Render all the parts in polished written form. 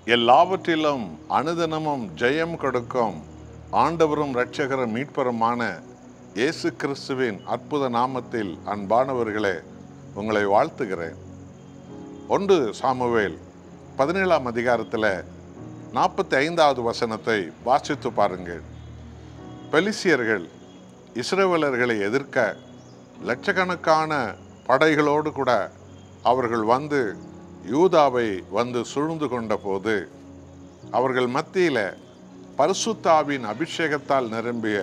எல்லாவற்றிலும் அனுதினமும் ஜெயம் கொடுக்கும் ஆண்டவரும் இரட்சகரும் மீட்பருமான இயேசு கிறிஸ்துவின் அற்புத நாமத்தில் அன்பானவர்களே, உங்களை வாழ்த்துகிறேன். 1 சாமுவேல் 17ஆம் அதிகாரத்தில் 45வது வசனத்தை வாசித்து பாருங்கள். பெலிஸ்தியர்கள் இஸ்ரவேலர்களை எதிர்க்க லட்சக்கணக்கான படைகளோடு கூட அவர்கள் வந்து யூதாவை வந்து சூழ்ந்து கொண்ட போது, அவர்கள் மத்தியில் பரிசுத்தாவின் அபிஷேகத்தால் நிரம்பிய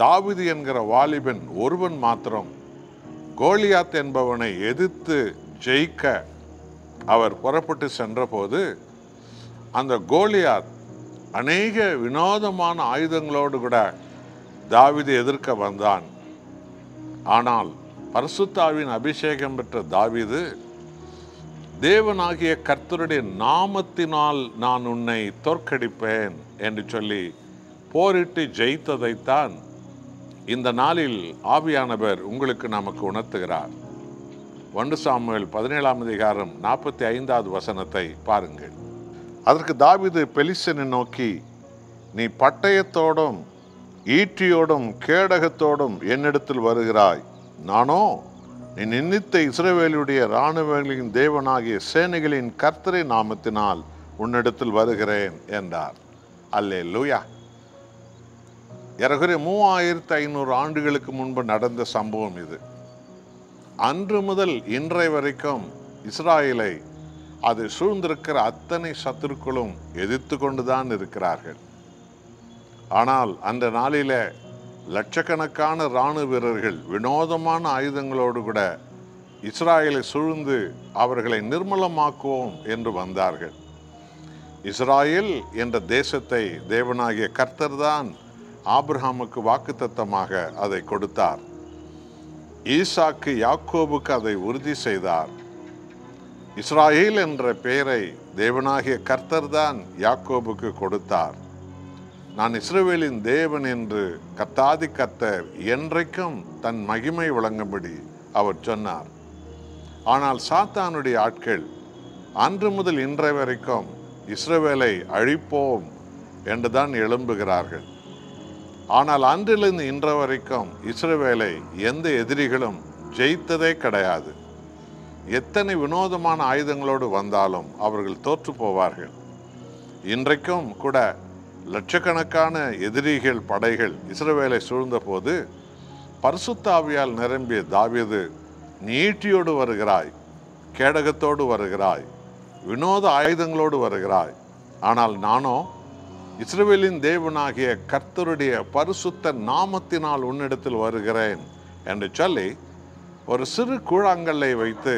தாவீது என்கிற வாலிபன் ஒருவன் மாத்திரம் கோலியாத் என்பவனை எதிர்த்து ஜெயிக்க அவர் புறப்பட்டு சென்றபோது, அந்த கோலியாத் அநேக வினோதமான ஆயுதங்களோடு கூட தாவீது எதிர்க்க வந்தான். ஆனால் பரிசுத்தாவின் அபிஷேகம் பெற்ற தாவீது, தேவனாகிய கர்த்தருடைய நாமத்தினால் நான் உன்னை தோற்கடிப்பேன் என்று சொல்லி போரிட்டு ஜெயித்ததைத்தான் இந்த நாளில் ஆவியானவர் உங்களுக்கு நமக்கு உணர்த்துகிறார். 1 சாமுவேல் 17ஆம் அதிகாரம் 45வது வசனத்தை பாருங்கள். அதற்கு தாவீது பெலிஸ்தனை நோக்கி, நீ பட்டயத்தோடும் ஈட்டியோடும் கேடகத்தோடும் என்னிடத்தில் வருகிறாய், நானோ நீ நிந்தித்த இஸ்ரவேலுடைய இராணுவங்களின் தேவனாகிய சேனைகளின் கர்த்தரின் நாமத்தினால் உன்னிடத்தில் வருகிறேன் என்றார். அல்லேலூயா. ஏறக்குறைய 3500 ஆண்டுகளுக்கு முன்பு நடந்த சம்பவம் இது. அன்று முதல் இன்றைய வரைக்கும் இஸ்ராயேலை அது சூழ்ந்திருக்கிற அத்தனை சத்துருக்களும் எதிர்த்து கொண்டுதான் இருக்கிறார்கள். ஆனால் அந்த நாளிலே லட்சக்கணக்கான இராணுவ வீரர்கள் வினோதமான ஆயுதங்களோடு கூட இஸ்ராயேலை சூழ்ந்து அவர்களை நிர்மூலமாக்குவோம் என்று வந்தார்கள். இஸ்ராயேல் என்ற தேசத்தை தேவனாகிய கர்த்தர் தான் ஆபிரகாமுக்கு வாக்குத்தத்தமாக அதை கொடுத்தார். ஈசாக்கு யாக்கோபுக்கு அதை உறுதி செய்தார். இஸ்ராயேல் என்ற பெயரை தேவனாகிய கர்த்தர் தான் யாக்கோபுக்கு கொடுத்தார். நான் இஸ்ரவேலின் தேவன் என்று கர்த்தாதி கர்த்தர் என்றைக்கும் தன் மகிமை விளங்கும்படி அவர் சொன்னார். ஆனால் சாத்தானுடைய ஆட்கள் அன்று முதல் இன்றைய வரைக்கும் இஸ்ரவேலை அழிப்போம் என்றுதான் எழும்புகிறார்கள். ஆனால் அன்றிலிருந்து இன்று வரைக்கும் இஸ்ரவேலை எந்த எதிரிகளும் ஜெயித்ததே கிடையாது. எத்தனை வினோதமான ஆயுதங்களோடு வந்தாலும் அவர்கள் தோற்று போவார்கள். இன்றைக்கும் கூட லட்சக்கணக்கான எதிரிகள் படைகள் இஸ்ரவேலை சூழ்ந்த போது பரிசுத்த ஆவியால் நிரம்பிய தாவீது, நீ ஈட்டியோடு வருகிறாய், கேடகத்தோடு வருகிறாய், வினோத ஆயுதங்களோடு வருகிறாய், ஆனால் நானோ இஸ்ரவேலின் தேவனாகிய கர்த்தருடைய பரிசுத்த நாமத்தினால் உன்னிடத்தில் வருகிறேன் என்று சொல்லி ஒரு சிறு கூழாங்கல்லை வைத்து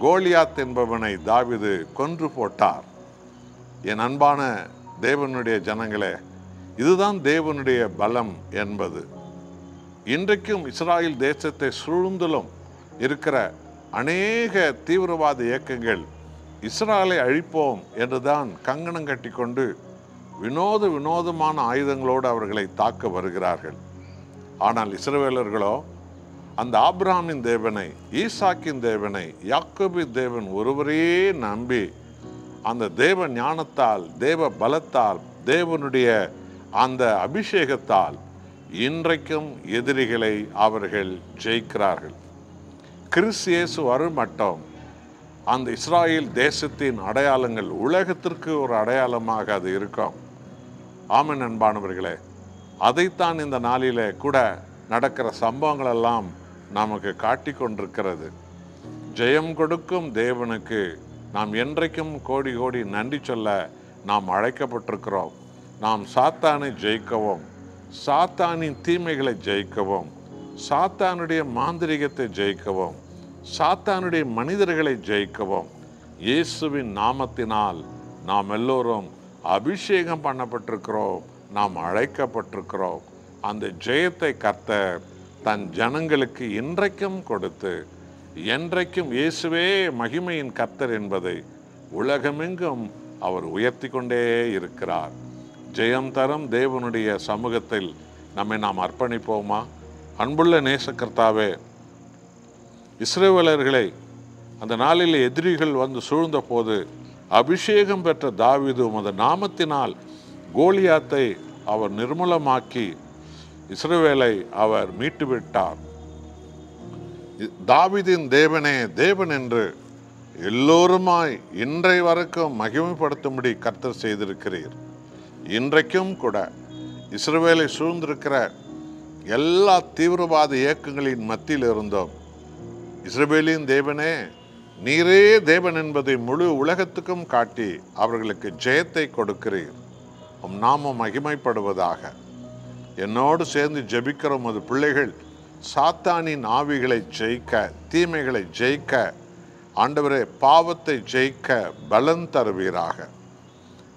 கோலியாத் என்பவனை தாவீது கொன்று போட்டார். என் அன்பான தேவனுடைய ஜனங்களே, இதுதான் தேவனுடைய பலம் என்பது. இன்றைக்கும் இஸ்ராயேல் தேசத்தை சூழ்ந்திலும் இருக்கிற அநேக தீவிரவாத இயக்கங்கள் இஸ்ராயலை அழிப்போம் என்றுதான் கங்கணம் கட்டி கொண்டு வினோதமான ஆயுதங்களோடு அவர்களை தாக்க வருகிறார்கள். ஆனால் இஸ்ரவேலர்களோ அந்த ஆபிரகாமின் தேவனை, ஈசாக்கின் தேவனை, யாக்கோபின் தேவன் ஒருவரையே நம்பி அந்த தேவ ஞானத்தால், தேவ பலத்தால், தேவனுடைய அந்த அபிஷேகத்தால் இன்றைக்கும் எதிரிகளை அவர்கள் ஜெயிக்கிறார்கள். கிறிஸ்து இயேசு வரும் மட்டும் அந்த இஸ்ராயேல் தேசத்தின் அடையாளங்கள் உலகத்திற்கு ஒரு அடையாளமாக அது இருக்கும். ஆமென் அன்பானவர்களே, அதைத்தான் இந்த நாளிலே கூட நடக்கிற சம்பவங்கள் எல்லாம் நமக்கு காட்டி கொண்டிருக்கிறது. ஜெயம் கொடுக்கும் தேவனுக்கு நாம் என்றைக்கும் கோடி கோடி நன்றி சொல்ல நாம் அழைக்கப்பட்டிருக்கிறோம். நாம் சாத்தானை ஜெயிக்கவும், சாத்தானின் தீமைகளை ஜெயிக்கவும், சாத்தானுடைய மாந்திரிகத்தை ஜெயிக்கவும், சாத்தானுடைய மனிதர்களை ஜெயிக்கவும் இயேசுவின் நாமத்தினால் நாம் எல்லோரும் அபிஷேகம் பண்ணப்பட்டிருக்கிறோம், நாம் அழைக்கப்பட்டிருக்கிறோம். அந்த ஜெயத்தை கர்த்தர் தன் ஜனங்களுக்கு இன்றைக்கும் கொடுத்து, என்றைக்கும் இயேசுவே மகிமையின் கர்த்தர் என்பதை உலகமெங்கும் அவர் உயர்த்தி கொண்டே இருக்கிறார். ஜெயம் தரும் தேவனுடைய சமூகத்தில் நம்மை நாம் அர்ப்பணிப்போமா? அன்புள்ள நேசக்கர்த்தாவே, இஸ்ரவேலர்களை அந்த நாளில் எதிரிகள் வந்து சூழ்ந்த போது அபிஷேகம் பெற்ற தாவீது உமது நாமத்தினால் கோலியாத்தை அவர் நிர்மூலமாக்கி இஸ்ரவேலை அவர் மீட்டுவிட்டார். தாவீதின் தேவனே தேவன் என்று எல்லோருமாய் இன்றை வரைக்கும் மகிமைப்படுத்தும்படி கர்த்தர் செய்திருக்கிறீர். இன்றைக்கும் கூட இஸ்ரவேலை சூழ்ந்திருக்கிற எல்லா தீவிரவாத இயக்கங்களின் மத்தியில் இருந்தோம் இஸ்ரவேலின் தேவனே நீரே தேவன் என்பதை முழு உலகத்துக்கும் காட்டி அவர்களுக்கு ஜெயத்தை கொடுக்கிறீர். உம் நாமம் மகிமைப்படுவதாக. என்னோடு சேர்ந்து ஜெபிக்கிற உமது பிள்ளைகள் சாத்தானின் ஆவிகளை ஜெயிக்க, தீமைகளை ஜெயிக்க, ஆண்டவரே பாவத்தை ஜெயிக்க பலன் தருவீராக.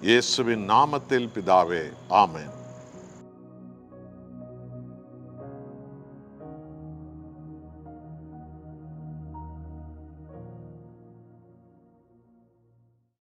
இயேசுவின் நாமத்தில் பிதாவே, ஆமென்.